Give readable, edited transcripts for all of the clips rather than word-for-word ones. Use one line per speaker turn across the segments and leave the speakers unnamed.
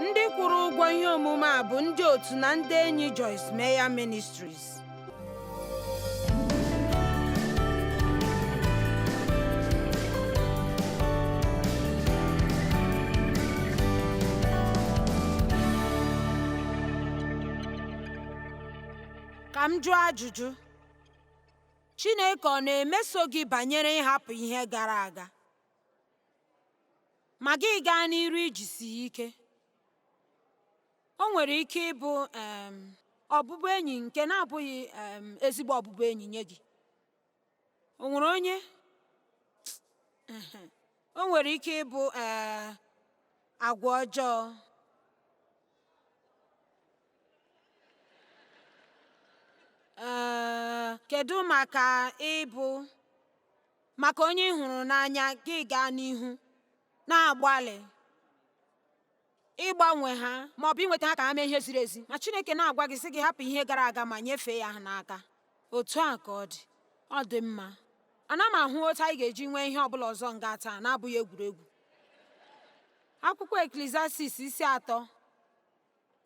Ndị kwụrụ ụgwọ ihe omume a bụ ndị otu na ndị enyi Joyce Meyer Ministries. Ka m jụọ ajụjụ, Chineke ọ na-emeso gị banyere ịhapụ ihe gara aga, ma gị gaa n'iru ijisie ike? O nwere ike ịbụ ọbụbụenyi nke na-abụghị ezigbo ọbụbụenyi nye gị. O nwere onye o nwere ike ịbụ agwa ọjọọ. Kedu maka onye ị hụrụ n'anya gị gaa n'ihu na-agbalị ịgbanwe ha maọbụ inweta ha ka ha mee ihe ziri ezi, ma Chineke na-agwa gị sị gị hapụ ihe gara aga ma nyefee ya ha n'aka. Otu a ka ọ dị mma. Ana m ahụ otu anyị ga-eji nwee ihe ọbụla ọzọ nga taa na-abụghị egwuregwu. Akwụkwọ Eklesiastis isi 3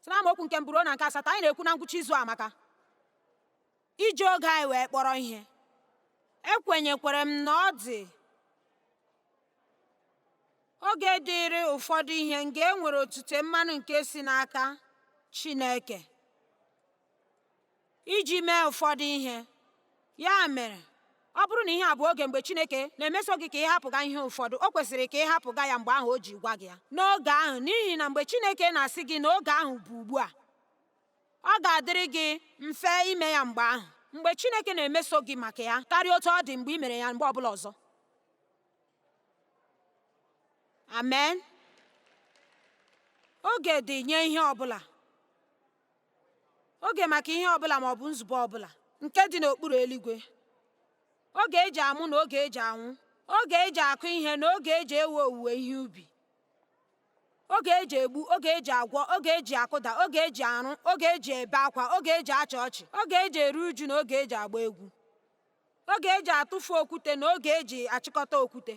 sị na amaokwu nke 1 ruo na nke 8, anyị na-ekwu na ngwụcha izu a maka iji oge anyị wee kpọrọ ihe. Ekwenyekwara m na ọ dị oge dịrị ụfọdụ ihe nke e nwere otute mmanụ nke si n'aka Chineke iji mee ụfọdụ ihe. Ya mere, ọ bụrụ na ihe a bụ oge mgbe Chineke na-emeso gị ka ị hapụga ihe ụfọdụ, o kwesịrị ka ị hapụga ya mgbe ahụ o ji gwa gị ya, n'oge ahụ, n'ihi na mgbe Chineke na-asị gị na oge ahụ bụ ugbu a, ọ ga-adịrị gị mfe ime ya mgbe ahụ. Mgbe Chineke na-emeso gị maka ya karịa otu ọ dị mgbe ị mere ya mgbe ọbụla ọzọ. Amen. Oge dị nye ihe ọbụla. Oge maka ihe ọbụla ma ọ bụ nzube ọbụla nke dị n'okpuru eluigwe. Oge eji amụ na oge eji anwụ. Oge eji akụ ihe na oge eji ewe owuwe ihe ubi. Oge eji egbu, oge eji agwọ, oge eji akụda, oge eji arụ, oge eji ebe akwa, oge eji achị ọchị, oge eji eru uju na oge eji agba egwu. Oge eji atụfu okwute na oge eji achịkọta okwute.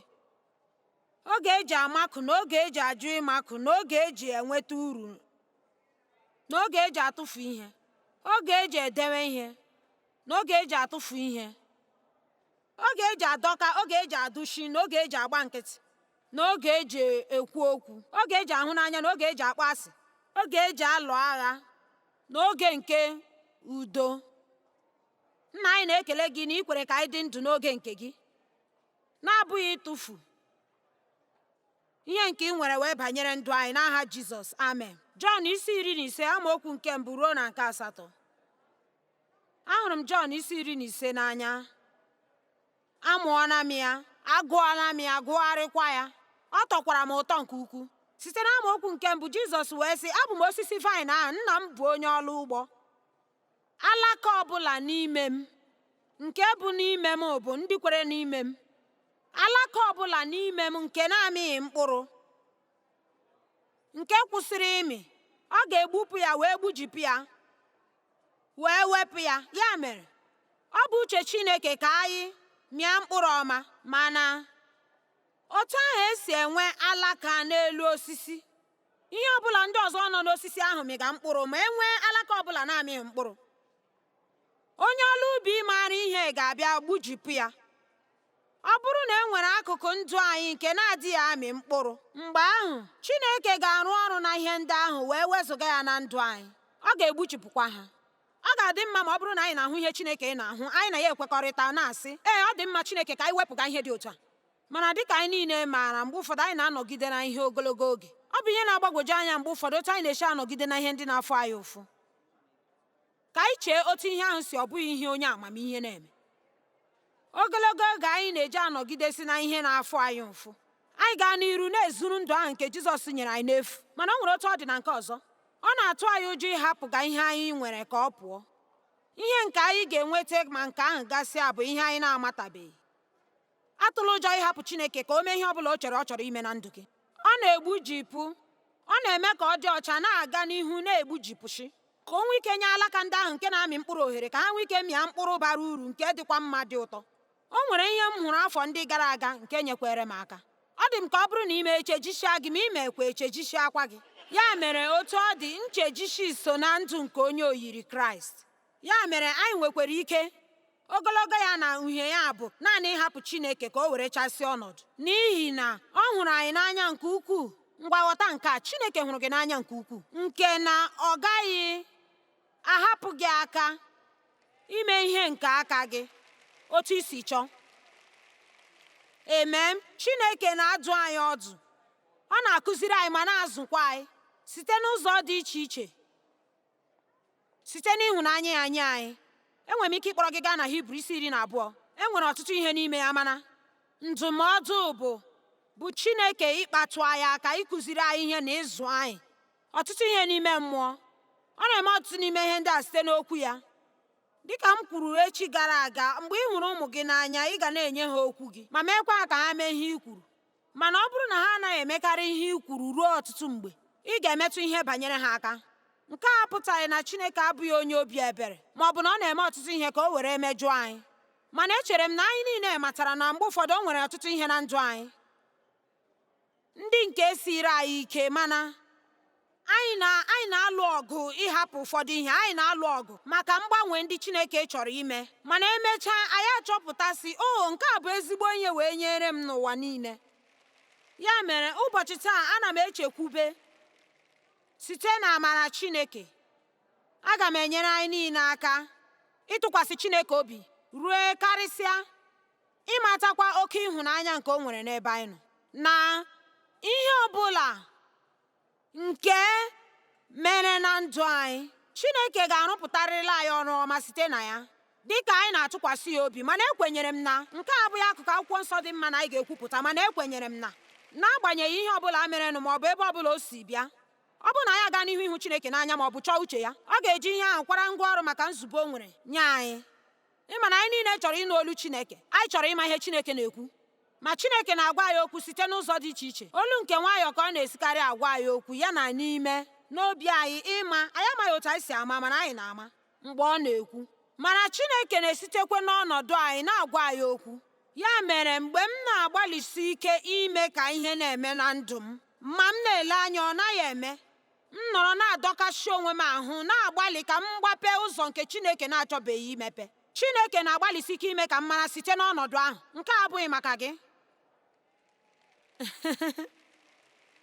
Oge eji amakụ na oge eji ajụ ịmakụ, na oge eji enweta uru, na oge eji atụfu ihe. Oge eji edewe ihe na oge eji atụfu ihe. Oge eji adọka, oge eji adụshi na oge eji agba nkịtị, na oge eji ekwu okwu. Oge eji ahụ n'anya na oge eji akpọ asị. Oge eji alụ agha na oge nke udo. Nna anyị na-ekele gị na ị kwere ka anyị dị ndụ n'oge nke gị, na-abụghị ịtụfu ihe nke ị nwere wee banyere ndụ anyị, n'aha Jizọs, amen. Jọn isi 15 amaokwu nke 1 ruo na nke 8. Ahụrụ m Jọn isi 15 n'anya. Amụọla m ya, agụọla m ya, gụgharịkwa ya. Ọ tọkwara m ụtọ nke ukwuu. Site n'amaokwu nke 1, Jizọs wee sị, abụ m osisi vaịn ahụ, nna m bụ onye ọrụ ugbo. Alaka ọbụla n'ime m nke bụ n'ime m bụ ndị kwere n'ime m. Alaka ọbụla n'ime m nke na-amịghị mkpụrụ, nke kwụsịrị ịmị, ọ ga-egbupụ ya wee gbujipụ ya wee wepụ ya. Ya mere, ọ bụ uche Chineke ka anyị mịa mkpụrụ ọma, mana otu ahụ esi enwe alaka n'elu osisi, ihe ọbụla ndị ọzọ nọ n'osisi ahụ mịga mkpụrụ, ma enwee alaka ọbụla na-amịghị mkpụrụ, onye ọrụ ubi maara ihe ga-abịa gbujipụ ya. Ọ bụrụ na e nwere akụkụ ndụ anyị nke na-adịghị amị mkpụrụ, mgbe ahụ Chineke ga-arụ ọrụ na ihe ndị ahụ wee wezụga ya na ndụ anyị. Ọ ga-egbuchipụkwa ha. Ọ ga-adị mma ma ọ bụrụ na anyị na-ahụ ihe Chineke na-ahụ, anyị na ya ekwekọrịta, na-asị, ee, ọ dị mma Chineke ka anyị wepụga ihe dị otu a. Mana dịka anyị niile maara, mgbe ụfọdụ anyị na-anọgide na ihe ogologo oge. Ọ bụ ihe na-agbagwoju anya mgbe ụfọdụ otu anyị na-esi anọgide na ihe ndị na-afụ anyị ụfụ. Ka anyị chee otu ihe ahụ si ọ bụghị ihe onye amamihe na-eme. Ogologo oge anyị na-eji anọgidesi na ihe na-afụ anyị ụfụ, anyị gaa n'iru na-ezuru ndụ ahụ nke Jizọs nyere anyị n'efu. Mana o nwere otu ọ dị na nke ọzọ. Ọ na-atụ anyị ụjọ ịhapụga ihe anyị nwere ka ọ pụọ. Ihe nke anyị ga-enweta ma nke ahụ gasịa bụ ihe anyị na-amatabeghị. Atụla ụjọ ịhapụ Chineke ka o mee ihe ọ bụla ọ chọrọ ime na ndụ gị. Ọ na-egbujipụ, ọ na-eme ka ọ dị ọcha, na-aga n'ihu na-egbujipụchi, ka o nwee ike nye alaka ndị ahụ nke na-amị mkpụrụ ohere ka ha nwee ike mịa mkpụrụ bara uru nke dịkwa mma, dị ụtọ. O nwere ihe m hụrụ afọ ndị gara aga nke nyekwere m aka. Ọ dị m ka ọ bụrụ na ime echejisia gị ma ime ekwe echejisiakwa gị. ya mere otu ọ dị, nchejishi so na ndụ nke onye oyiri Kraịst. Ya mere anyị nwekwara ike, ogologo ya na uhie ya bụ naanị ịhapụ Chineke ka o were chasịa ọnọdụ, n'ihi na ọ hụrụ anyị n'anya nke ukwuu. Ngwa ghọta nke a: Chineke hụrụ gị n'anya nke ukwuu, nke na ọ gaghị ahapụ gị aka ime ihe nke aka gị otu isi chọọ. Emem. Chineke na-adụ anyị ọdụ, ọ na-akụziri anyị ma na-azụkwa anyị site n'ụzọ dị iche iche, site n'ịhụnanya ya nye anyị. Enwere m ike ịkpọrọ gị gaa na Hibru isi 12. Enwere ọtụtụ ihe n'ime ya, mana ndụmọdụ bụ Chineke ịkpatụ anyị aka, ịkụziri anyị ihe na ịzụ anyị ọtụtụ ihe n'ime mmụọ. Ọ na-eme ọtụtụ n'ime ihe ndị a site n'okwu ya. Dịka m kwuru echi gara aga, mgbe ị hụrụ ụmụ gị n'anya, ị ga na-enye ha okwu gị ma meekwa ka ha mee ihe i kwuru. Mana ọ bụrụ na ha anaghị emekarị ihe i kwuru ruo ọtụtụ mgbe, ị ga-emetụ ihe banyere ha aka. Nke a apụtaghị na Chineke abụghị onye obi ebere, ma ọ bụ na ọ na-eme ọtụtụ ihe ka o were mejụọ anyị. Mana echere m na anyị niile matara na mgbe ụfọdụ o nwere ọtụtụ ihe na ndụ anyị ndị nke siri anyị ike, mana anyị na-alụ ọgụ ịhapụ ụfọdụ ihe. Anyị na-alụ ọgụ maka mgbanwe ndị Chineke chọrọ ime, mana emechaa anyị achọpụtasị, nke a bụ ezigbo ihe wee nyere m n'ụwa niile. Ya mere ụbọchị taa, ana m echekwube site na amara Chineke, aga m enyere anyị niile aka ịtụkwasị Chineke obi, ruo karịsịa ịmatakwa oke ịhụnanya nke o nwere n'ebe anyị nọ, na ihe ọbụla nke mere na ndụ anyị. Chineke ga-arụpụtarịrị anyị ọrụ ọma site na ya, dịka anyị na-atụkwasị ya obi. Mana ekwenyere m na nke a abụghị akụkụ akwụkwọ nsọ dị mma na anyị ga-ekwupụta, mana ekwenyere m na n'agbanyeghị ihe ọbụla merenụ, ma ọ bụ ebe ọbụla o si bịa, ọ bụ na anyị aga n'ihu ịhụ Chineke n'anya ma ọ bụ chọọ uche ya, ọ ga-eji ihe ahụ kwara ngwa ọrụ maka nzube o nwere nye anyị. Ịma na anyị niile chọrọ ịnụ olu Chineke, anyị chọrọ ịma ihe Chineke na-ekwu, ma Chineke na-agwa anyị okwu site n'ụzọ dị iche iche. Olu nke nwayọọ ka ọ na-esikarị agwa anyị okwu, ya na n'ime n'obi anyị. Anyị amaghị otu anyị si ama, mana anyị na-ama mgbe ọ na-ekwu. Mana Chineke na-esitekwa n'ọnọdụ anyị na-agwa anyị okwu. Ya mere mgbe m na-agbalịsi ike ime ka ihe na-eme na ndụ m, ma m na-ele anya ọ naghị eme, m nọrọ na-adọkashi onwe m ahụ, na-agbalị ka m gbape ụzọ nke Chineke na-achọbeghị imepe. Chineke na-agbalịsi ike ime ka m mara site n'ọnọdụ ahụ, nke a abụghị maka gị.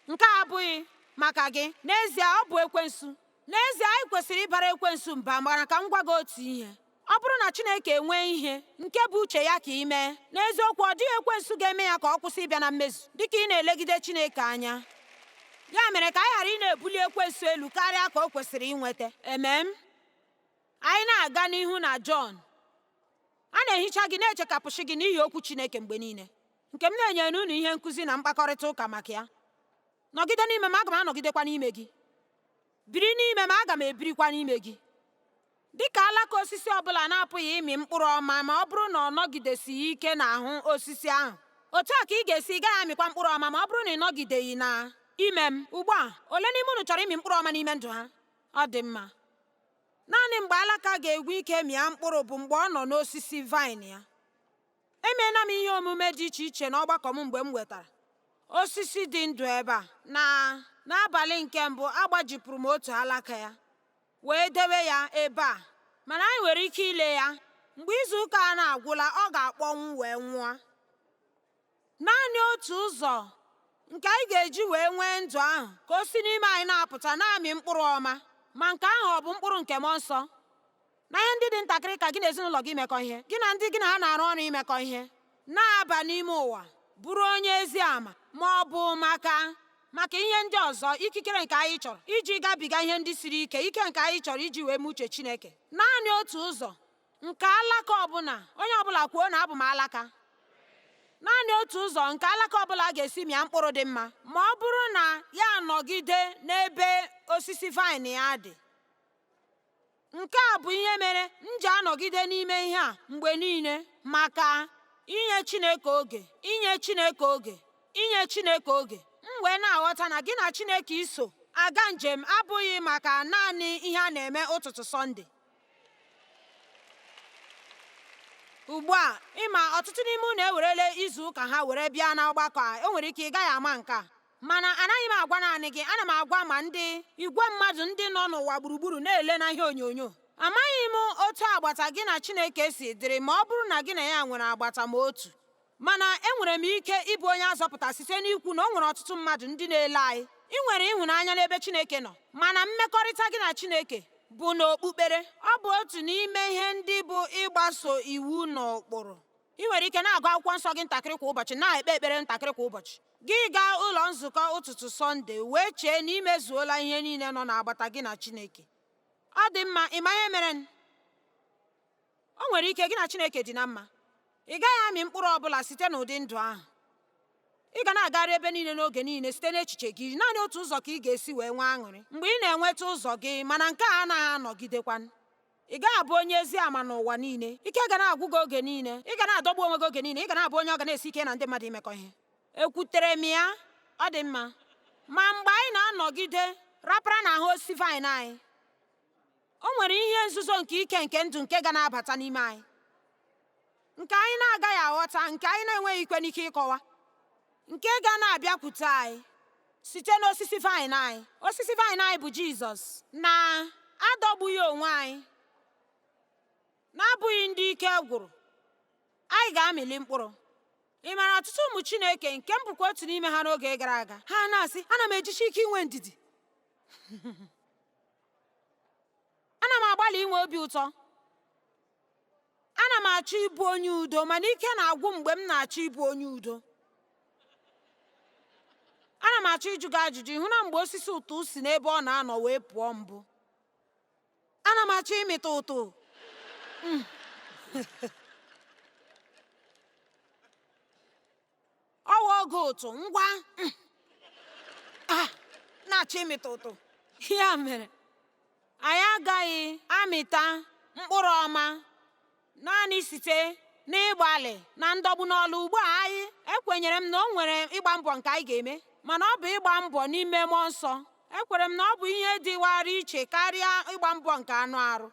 Nke a abụghị maka gị. N'ezie, ọ bụ ekwensu. N'ezie, anyị kwesịrị ịbara ekwensu mba. Mara ka m gwa gị otu ihe: ọ bụrụ na Chineke enwee ihe nke bụ uche ya ka ị mee, n'eziokwu ọ dịghị ekwensu ga-eme ya ka ọ kwụsị ịbịa na mmezu dịka ị na-elegide Chineke anya. Ya mere ka anyị ghara ị na-ebuli ekwensu elu karịa ka o kwesịrị inweta. Emem. Anyị na-aga n'ihu na Jọn, a na-ehicha gị, na-echekapụchi gị n'ihi okwu Chineke mgbe niile, nke m na-enye unu ihe nkụzi na mkpakọrịta ụka maka ya. Nọgide n'ime m, aga m anọgidekwa n'ime gị. Biri n'ime m, aga m ebirikwa n'ime gị. Dịka alaka osisi ọbụla na-apụghị ịmị mkpụrụ ọma ma ọ bụrụ na ọ nọgidesighị ike n'ahụ osisi ahụ, otu a ka ị ga-esi gaghị amịkwa mkpụrụ ọma ma ọ bụrụ na ị nọgideghị n'ime m. Ugbu a, ole n'ime unu chọrọ ịmị mkpụrụ ọma n'ime ndụ ha? Ọ dị mma. Naanị mgbe alaka ga-egwu ike mịa mkpụrụ bụ mgbe ọ nọ n'osisi vaịn ya. Emeela m ihe omume dị iche iche n'ọgbakọ m mgbe m wetara osisi dị ndụ ebe a. N'abalị nke mbụ, agbajipụrụ m otu alaka ya wee debe ya ebe a, mana anyị nwere ike ile ya. Mgbe izu ụka a na-agwụla, ọ ga-akpọnwụ wee nwụọ. Naanị otu ụzọ nke anyị ga-eji wee nwee ndụ ahụ ka o si n'ime anyị na-apụta na-amị mkpụrụ ọma, ma nke ahụ ọ bụ mkpụrụ nke mmụọ nsọ. Na ihe ndị dị ntakịrị ka gị na ezinụlọ gị mekọ ihe, gị na ndị gị na ha na-arụ ọrụ imekọ ihe, na-aba n'ime ụwa, bụrụ onye ezi ama, ma ọ bụ maka ihe ndị ọzọ, ikikere nke anyị chọrọ iji gabiga ihe ndị siri ike, ike nke anyị chọrọ iji wee mee uche Chineke. Naanị otu ụzọ nke alaka ọbụla, onye ọbụla kwuo na abụ m alaka. Naanị otu ụzọ nke alaka ọbụla ga-esi mịa mkpụrụ dị mma ma ọ bụrụ na ya nọgide n'ebe osisi vaịn ya dị. Nke a bụ ihe mere m ji anọgide n'ime ihe a mgbe niile, maka inye Chineke oge, inye Chineke oge, inye Chineke oge. M wee na-aghọta na gị na Chineke iso aga njem abụghị maka naanị ihe a na-eme ụtụtụ Sọnde. Ugbu a, ịma ọtụtụ n'ime unu ewerele izu ụka ha were bịa n'ọgbakọ a. O nwere ike ị gaghị ama nke a, mana anaghị m agwa naanị gị, ana m agwa ma ndị igwe mmadụ ndị nọ n'ụwa gburugburu na-ele na ihe onyonyo. Amaghị m otu agbata gị na Chineke si dịrị ma ọ bụrụ na gị na ya nwere agbata ma otu, mana enwere m ike ịbụ onye azọpụta site n'ikwu na o nwere ọtụtụ mmadụ ndị na-ele anyị. Ị nwere ịhụnanya n'ebe Chineke nọ, mana mmekọrịta gị na Chineke bụ n'okpukpere. Ọ bụ otu n'ime ihe ndị bụ ịgbaso iwu na ụkpụrụ. Ị nwere ike na-agụ akwụkwọ nsọ gị ntakịrị kwa ụbọchị, na-ekpe ekpere ntakịrị kwa ụbọchị, gị gaa ụlọ nzukọ ụtụtụ Sọnde wee chee na imezuola ihe niile nọ n'agbata gị na Chineke. Ọ dị mma, ịma ihe mere? O nwere ike gị na Chineke dị na mma, ị gaghị amị mkpụrụ ọ bụla site n'ụdị ndụ ahụ. Ị ga na-agara ebe niile n'oge niile site n'echiche gị. Naanị otu ụzọ ka ị ga-esi wee nwee aṅụrị mgbe ị na-enweta ụzọ gị, mana nke a anaghị anọgidekwa. Ị gaghị abụ onye ezi ama n'ụwa niile. Ike ga na-agwụ gị oge niile, ị ga na-adọgbu onwe gị oge niile, ị ga na-abụ onye ọ ga na-esi ike na ndị mmadụ imekọ ihe. Ekwutere m ya? Ọ dị mma. Ma mgbe anyị na-anọgide rapara n'ahụ osisi vaịn anyị, o nwere ihe nzuzo nke ike nke ndụ nke ga na-abata n'ime anyị, nke anyị na-agaghị aghọta, nke anyị na-enweghị ikwe n'ike ịkọwa, nke ga na-abịakwute anyị site n'osisi vaịn anyị. Osisi vaịn anyị bụ Jizọs. Na-adọgbughị onwe anyị, na-abụghị ndị ike gwụrụ, anyị ga-amịli mkpụrụ. Ị mara ọtụtụ ụmụ Chineke, nke m bụkwa otu n'ime ha n'oge gara aga, ha na-asị, ana m ejichi ike inwe ndidi, ana m agbalị inwe obi ụtọ, ana m achọ ịbụ onye udo, mana ike na-agwụ mgbe m na-achọ ịbụ onye udo. Ana m achọ ịjụ gị ajụjụ, ịhụ na mgbe osisi ụtụ si n'ebe ọ na-anọ wee pụọ mbụ, ana m achọ ịmịta ụtụ. Ọwa oge ụtụ, ngwa na-achọ ịmịta ụtụ. Ya mere anyị agaghị amịta mkpụrụ ọma naanị site n'ịgbalị na ndọgbu n'ọlụ. Ugbu a anyị ekwenyere m na o nwere ịgba mbọ nke anyị ga-eme, mana ọ bụ ịgba mbọ n'ime mmụọ nsọ. Ekwere m na ọ bụ ihe dịwara iche karịa ịgba mbọ nke anụ arụ.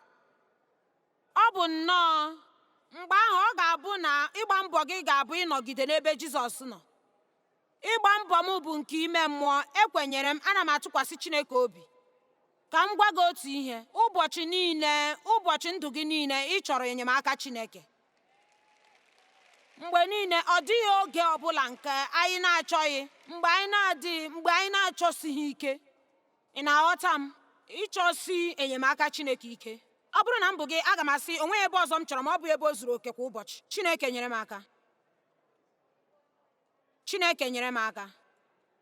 Ọ bụ nnọọ mgbe ahụ ọ ga-abụ na ịgba mbọ gị ga-abụ ịnọgide n'ebe Jizọs nọ. Ịgba mbọ m bụ nke ime mmụọ. Ekwenyere m, ana m atụkwasị Chineke obi. Ka m gwa gị otu ihe, ụbọchị niile, ụbọchị ndụ gị niile, ị chọrọ enyemaka Chineke. Mgbe niile, ọ dịghị oge ọbụla nke anyị na-achọghị, mgbe anyị na-achọsighị ike. Ị na-aghọta m? Ịchọsi enyemaka Chineke ike. Ọ bụrụ na m bụ gị, aga m asị, o nweghị ebe ọzọ m chọrọ ma ọ bụ ebe o zuru oke kwa ụbọchị. Chineke nyere m aka. Chineke nyere m aka.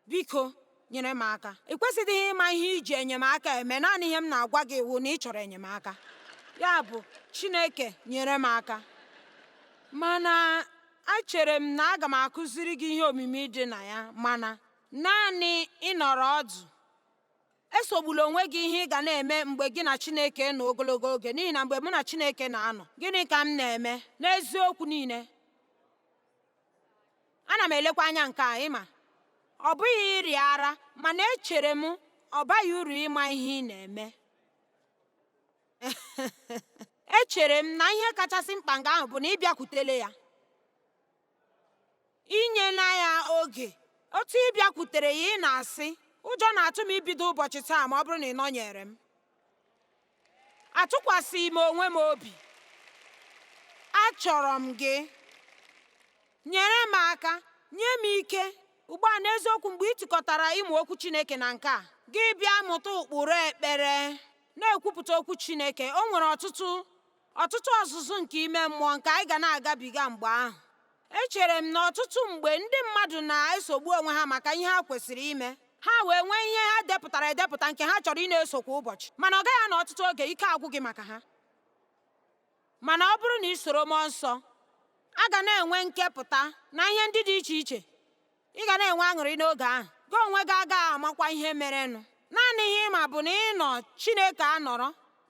Biko nyere m aka. Ị kwesịghị ịma ihe iji enyemaka eme. Naanị ihe m na-agwa gị iwu na ị chọrọ enyemaka. Ya bụ, Chineke nyere m aka. Mana echere m na aga m akụziri gị ihe omimi dị na ya, mana naanị ịnọrọ ọdụ. Esogbula onwe gị ihe ị ga na-eme mgbe gị na Chineke nọ ogologo oge, n'ihi na mgbe mụ na Chineke na-anọ, gịnị ka m na-eme? N'eziokwu niile, ana m elekwa anya nke a, ịma, ọ bụghị ịrịa ara, mana echere m ọ baghị uru ịma ihe ị na-eme. Echere m na ihe kachasị mkpa nga ahụ bụ na ịbịakwutele ya, inyela ya oge. Otu ịbịakwutere ya, ị na-asị, ụjọ na-atụ m ibido ụbọchị taa ma ọ bụrụ na ị nọnyere m. Atụkwasịghị m onwe m obi. Achọrọ m gị. Nyere m aka, nye m ike. Ugbu a, n'eziokwu, mgbe ị tịkọtara ịmụ okwu Chineke na nke a, gị bịa mụta ụkpụrụ ekpere, na-ekwupụta okwu Chineke. O nwere ọtụtụ ọzụzụ nke ime mmụọ nke anyị ga na-agabiga mgbe ahụ. Echere m na ọtụtụ mgbe ndị mmadụ na-esogbu onwe ha maka ihe ha kwesịrị ime, ha wee nwee ihe ha depụtara edepụta nke ha chọrọ ị na-eso kwa ụbọchị, mana ọ gaghị anọ ọtụtụ oge, ike agwụ gị maka ha. Mana ọ bụrụ na ị soro mmụọ nsọ, a ga na-enwe nkepụta na ihe ndị dị iche iche. Ị ga na-enwe aṅụrị n'oge ahụ. Gị onwe gị agaghị amakwa ihe merenụ. Naanị ihe ịma bụ na ị nọ, Chineke anọrọ.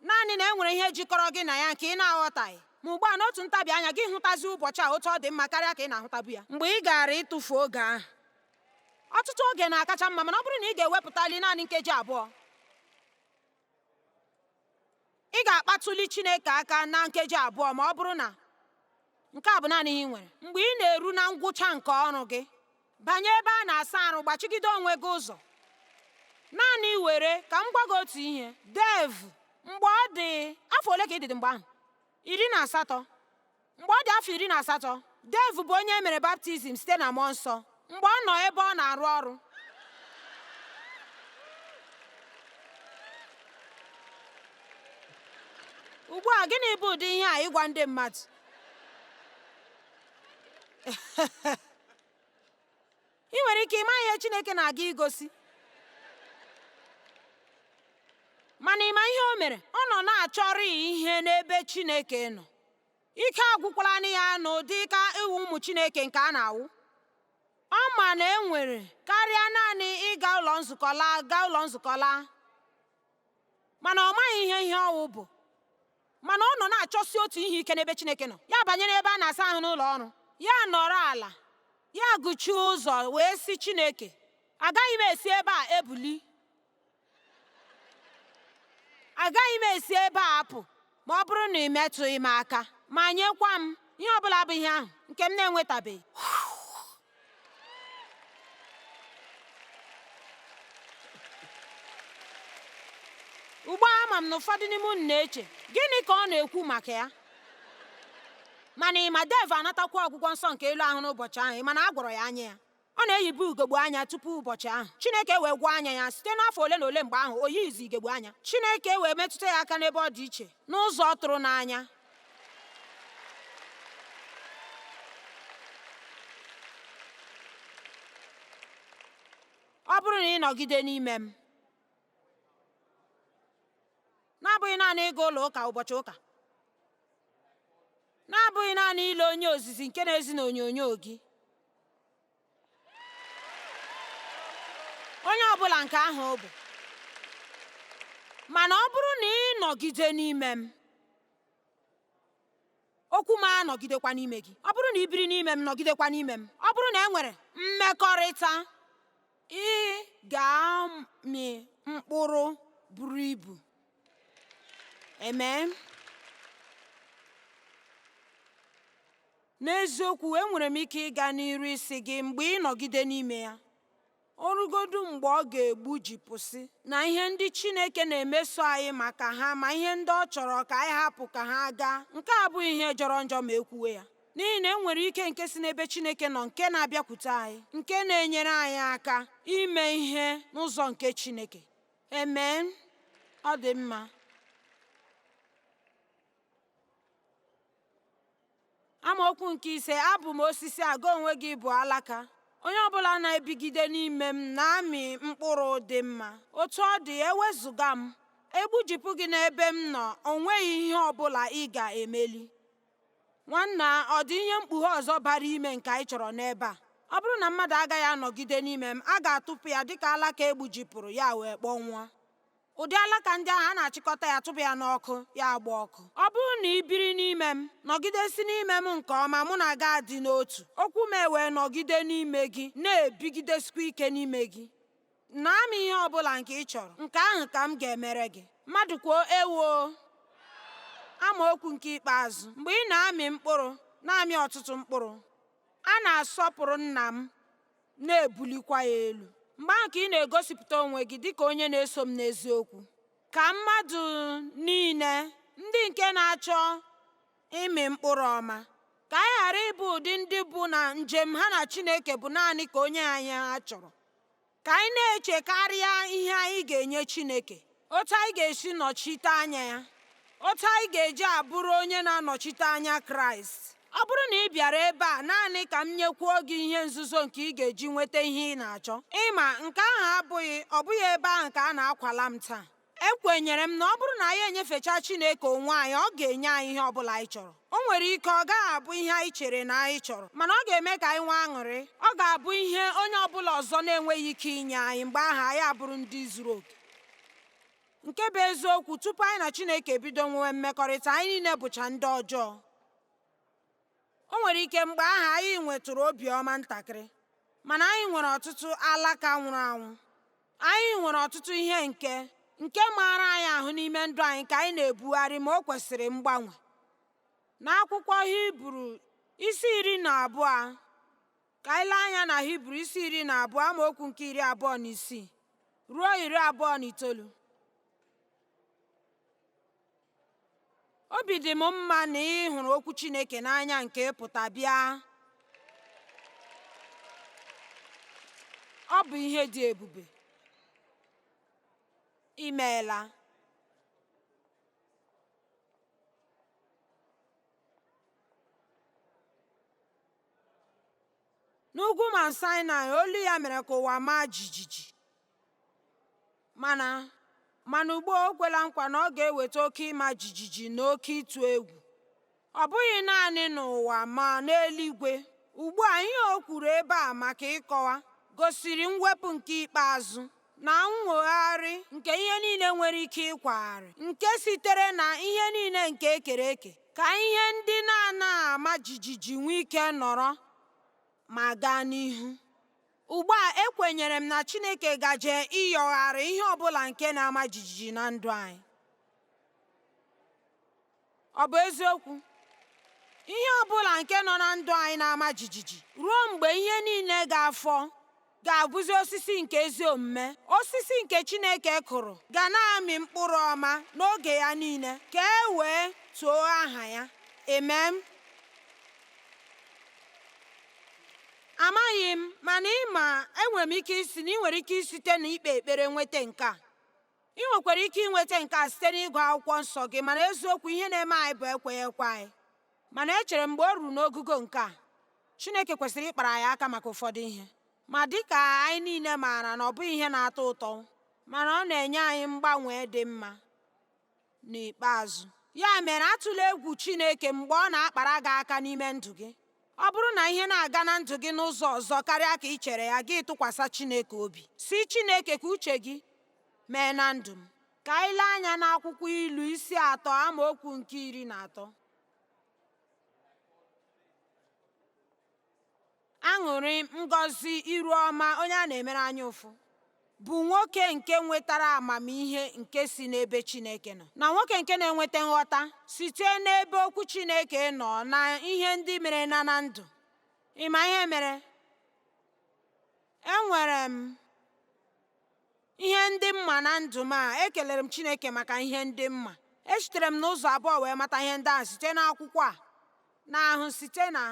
Naanị na e nwere ihe jikọrọ gị na ya nke ị na-aghọtaghị. Ma ugbu a, n'otu ntabi anya, gị hụtazi ụbọchị a otu ọ dị mma karịa ka ị na-ahụtabu ya mgbe ị gara ịtụfu oge ahụ. Ọtụtụ oge na-akacha mma, mana ọ bụrụ na ị ga-ewepụtali naanị nkeji abụọ, ị ga-akpatụli Chineke aka na nkeji abụọ. Ma ọ bụrụ na nke a bụ naanị ihe ị nwere, mgbe ị na-eru na ngwụcha nke ọrụ gị, banye ebe a na-asa arụ, gbachigide onwe gị ụzọ. Naanị were ka m gwa gị otu ihe. Dev, mgbe ọ dị afọ ole ka ị dị mgbe ahụ? 18. Mgbe ọ dị afọ 18, Dev bụ onye e mere baptizim site na mmụọ nsọ mgbe ọ nọ ebe ọ na-arụ ọrụ. Ugbu a, gịnị bụ ụdị ihe a ịgwa ndị mmadụ? Ị nwere ike ịma ihe Chineke na-aga igosi, mana ịma ihe o mere. Ọ nọ na-achọrọ ihe n'ebe Chineke nọ. Ike agwụkwala ya n'ụdị ka iwu ụmụ Chineke nke a na-awụ. Ọ ma na e nwere karịa naanị ịga ụlọ nzukọ laa, mana ọ maghị ihe ọwụ bụ. Mana ọ nọ na-achọsi otu ihe ike n'ebe Chineke nọ. Ya banyere ebe a na-asa ahụ n'ụlọ ọrụ, ya nọrọ ala, ya gụchie ụzọ wee sị Chineke, agaghị m esi ebe a ebuli, agaghị m esi ebe a apụ ma ọ bụrụ na ị metụghị m aka, ma nyekwa m ihe ọbụla bụ ihe ahụ nke m na-enwetabeghị. Ugbu a, ama m na ụfọdụ n'ime unu na-eche, gịnị ka ọ na-ekwu maka ya? Mana ịma, Dev anatakwa ọgwụgwọ nsọ nke elu ahụ n'ụbọchị ahụ. Mana a gwọrọ ya anya ya. Ọ na-eyibu ugegbe anya tupu ụbọchị ahụ. Chineke wee gwọọ anya ya site n'afọ ole na ole. Mgbe ahụ o yizi ugegbe anya. Chineke wee metụta ya aka n'ebe ọ dị iche, n'ụzọ ọ tụrụ n'anya. Ọ bụrụ na ị nọgide n'ime m, na-abụghị naanị ịga ụlọ ụka ụbọchị ụka, na-abụghị naanị ile onye ozizi nke na-ezi n'onyonyo gị, onye ọbụla nke ahụ ọ bụ, mana ọ bụrụ na ị nọgide n'ime m, okwu m anọgidekwa n'ime gị. Ọ bụrụ na ị biri n'ime m, nọgidekwa n'ime m, ọ bụrụ na e nwere mmekọrịta, ị ga-amị mkpụrụ buru ibu. Amen. N'eziokwu, enwere m ike ịga n'iru isi gị mgbe ị nọgide n'ime ya, ọrụgodu mgbe ọ ga-egbujipụsị na ihe ndị Chineke na-emeso anyị maka ha, ma ihe ndị ọ chọrọ ka anyị hapụ ka ha gaa. Nke a abụghị ihe jọrọ njọ ma ekwuwe ya, n'ihi na e nwere ike nke si n'ebe Chineke nọ, nke na-abịakwute anyị, nke na-enyere anyị aka ime ihe n'ụzọ nke Chineke. Amen. Ọ dị mma. Amaokwu nke 5, abụ m osisi, aga onwe gị bụ alaka. Onye ọbụla na-ebigide n'ime m na-amị mkpụrụ dị mma. Otu ọ dị, ewezụga m, egbujipụ gị n'ebe m nọ, o nweghị ihe ọbụla ị ga-emeli. Nwanna, ọ dị ihe mkpughe ọzọ bara ime nke anyị chọrọ n'ebe a. Ọ bụrụ na mmadụ agaghị anọgide n'ime m, a ga-atụpụ ya dịka alaka egbujipụrụ, ya wee kpọnwụọ. Ụdị alaka ndị ahụ a na-achịkọta ya, tụpụ ya n'ọkụ, ya agba ọkụ. Ọ bụrụ na ị biri n'ime m, nọgidesi n'ime m nke ọma, mụ na gị adị n'otu, okwu m wee nọgide n'ime gị, na-ebigidesikwa ike n'ime gị, na-amị ihe ọbụla nke ị chọrọ, nke ahụ ka m ga-emere gị. Mmadụ kwuo ewo. Amaokwu nke ikpeazụ, mgbe ị na-amị mkpụrụ, na-amị ọtụtụ mkpụrụ, a na-asọpụrụ Nna m, na-ebulikwa ya elu. Mgbe ahụ ka ị na-egosipụta onwe gị dịka onye na-eso m n'eziokwu. Ka mmadụ niile ndị nke na-achọ ịmị mkpụrụ ọma, ka anyị ghara ịbụ ụdị ndị bụ na njem ha na Chineke bụ naanị ka onye anyị ha chọrọ. Ka anyị na-echekarịa ihe anyị ga-enye Chineke, otu anyị ga-esi nọchite anya ya, otu anyị ga-eji abụrụ onye na-anọchite anya Kraịst. Ọ bụrụ na ị bịara ebe a naanị ka m nyekwuo gị ihe nzuzo nke ị ga-eji nweta ihe ị na-achọ, ịma nke ahụ ọ bụghị ebe ahụ ka a na-akwala m taa. Ekwenyere m na ọ bụrụ na anyị enyefecha Chineke onwe anyị, ọ ga-enye anyị ihe ọbụla anyị chọrọ. O nwere ike ọ gaghị abụ ihe anyị chere na anyị chọrọ, mana ọ ga-eme ka anyị nwee aṅụrị. Ọ ga-abụ ihe onye ọbụla ọzọ na-enweghị ike inye anyị. Mgbe ahụ anyị abụrụ ndị zuru oke. Nke bụ eziokwu, tupu anyị na Chineke ebido nwewe mmekọrịta, anyị niile bụcha ndị ọjọọ. O nwere ike mgbe ahụ anyị nwetụrụ obiọma ntakịrị, mana anyị nwere ọtụtụ alaka nwụrụ anwụ. Anyị nwere ọtụtụ ihe nke maara anyị ahụ n'ime ndụ anyị ka anyị na-ebugharị ma o kwesịrị mgbanwe. N'akwụkwọ Hibru isi 12, Ka anyị lee anya na Hibru isi 12 amaokwu nke 26 ruo 29. Obi dị m mma na ị hụrụ okwu Chineke n'anya nke ịpụta bịa. Ọ bụ ihe dị ebube. Imeela. N'ugwu Mount Sinai, olu ya mere ka ụwa maa jijiji. Mana ugbu a o kwela nkwa na ọ ga-eweta oke ịma jijiji na oke ịtụ egwu. Ọ bụghị naanị n'ụwa ma n'eluigwe. Ugbu a ihe o kwuru ebe a maka ịkọwa gosiri mwepụ nke ikpeazụ na nwogharị nke ihe niile nwere ike ịkwagharị, nke sitere na ihe niile nke ekere eke, ka ihe ndị na-anaghị ama jijiji nwee ike nọrọ ma gaa n'ihu. Ugbu a ekwenyere m na Chineke gaje ịyọgharị ihe ọbụla nke na-ama jijiji na ndụ anyị. Ọ bụ eziokwu, ihe ọbụla nke nọ na ndụ anyị na-ama jijiji ruo mgbe ihe niile ga-abụzi osisi nke ezi omume. Osisi nke Chineke kụrụ ga na-amị mkpụrụ ọma n'oge ya niile, ka e wee too aha ya. Amen. Amaghị m, mana enwere m ike isi na ị nwere ike site n'ikpe ekpere nweta nke a. Ị nwekwara ike inweta nke a site n'ịgụ akwụkwọ nsọ gị, mana eziokwu ihe na-eme anyị bụ ekweghị ekwe anyị. Mana echere m mgbe o ruru n'ogugo nke a, Chineke kwesịrị ịkpara anyị aka maka ụfọdụ ihe. Ma dịka anyị niile maara na ọ bụghị ihe na-atọ ụtọ, mana ọ na-enye anyị mgbanwe dị mma n'ikpeazụ. Ya mere, atụla egwu Chineke mgbe ọ na-akpara gị aka n'ime ndụ gị. Ọ bụrụ na ihe na-aga na ndụ gị n'ụzọ ọzọ karịa ka ị chere ya, gị tụkwasị Chineke obi. Si Chineke ka uche gị mee na ndụ m. Ka anyị lee anya n'akwụkwọ Ilu isi 3 amaokwu nke 13. Aṅụrị, ngọzi, iru ọma onye a na-emere anya ụfụ bụ nwoke nke nwetara amamihe nke si n'ebe Chineke nọ, na nwoke nke na-enweta nghọta site n'ebe okwu Chineke nọ na ihe ndị mere na ndụ. Ịma ihe mere? Enwere m ihe ndị mma na ndụ m a. Ekelere m Chineke maka ihe ndị mma. Esitere m n'ụzọ abụọ wee mata ihe ndị ahụ site n'akwụkwọ a na-ahụ site na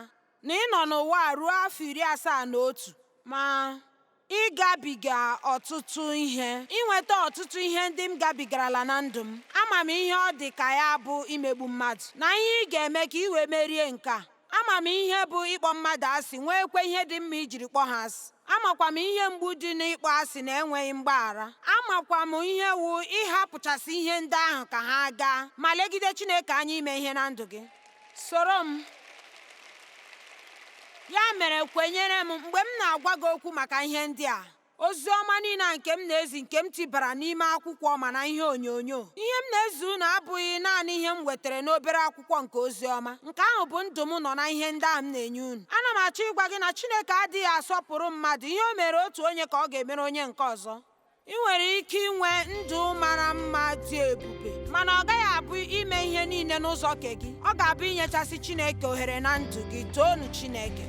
ịnọ n'ụwa ruo afọ 71, ma ịgabiga ọtụtụ ihe, inweta ọtụtụ ihe ndị m gabigarala na ndụ m. Ama m ihe ọ dị ka ya bụ imegbu mmadụ, na ihe ị ga-eme ka ị wee merie nke a. Ama m ihe bụ ịkpọ mmadụ asị, nweekwa ihe dị mma ijiri kpọọ ha asị. Amakwa m ihe mgbu dị n'ịkpọ asị na enweghị mgbaghara. Amakwa m ihe wu ịhapụchasị ihe ndị ahụ ka ha gaa, ma legide Chineke anya ime ihe na ndụ gị. Soro m. Ya mere, kwenyere m mgbe m na-agwa gị okwu maka ihe ndị a. Ozi ọma niile nke m na-ezi, nke m tibara n'ime akwụkwọ ma na ihe onyonyo. Ihe m na-ezi unu abụghị naanị ihe m wetara n'obere akwụkwọ nke ozi ọma. Nke ahụ bụ ndụ m nọ na ihe ndị a m na-enye unu. Ana m achọ ịgwa gị na Chineke adịghị asọpụrụ mmadụ. Ihe o mere otu onye ka ọ ga-emere onye nke ọzọ. Ị nwere ike inwe ndụ mara mma dị ebube, mana ọ gaghị abụ ime ihe niile n'ụzọ nke gị. Ọ ga-abụ inyechasị Chineke ohere na ndụ gị. Toonu Chineke.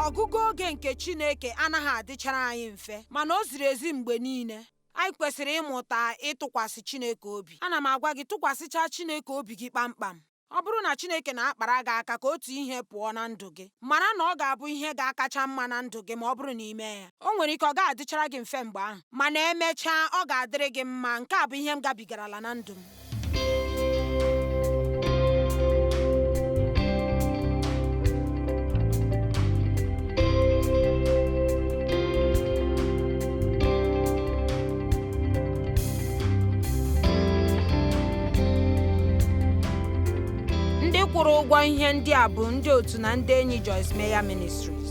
Ọgụgụ oge nke Chineke anaghị adịchara anyị mfe, mana o ziri ezi mgbe niile. Anyị kwesịrị ịmụta ịtụkwasị Chineke obi. Ana m agwa gị, tụkwasịchaa Chineke obi gị kpamkpam. Ọ bụrụ na Chineke na-akpara gị aka ka otu ihe pụọ na ndụ gị, mara na ọ ga-abụ ihe ga-akacha mma na ndụ gị ma ọ bụrụ na ị mee ya. O nwere ike ọ ga-adịchara gị mfe mgbe ahụ, mana emechaa ọ ga-adịrị gị mma. Nke a bụ ihe m gabigarala na ndụ m. Ndị kwụrụ ụgwọ ihe ndị a bụ ndị otu na ndị enyi Joyce Meyer Ministries.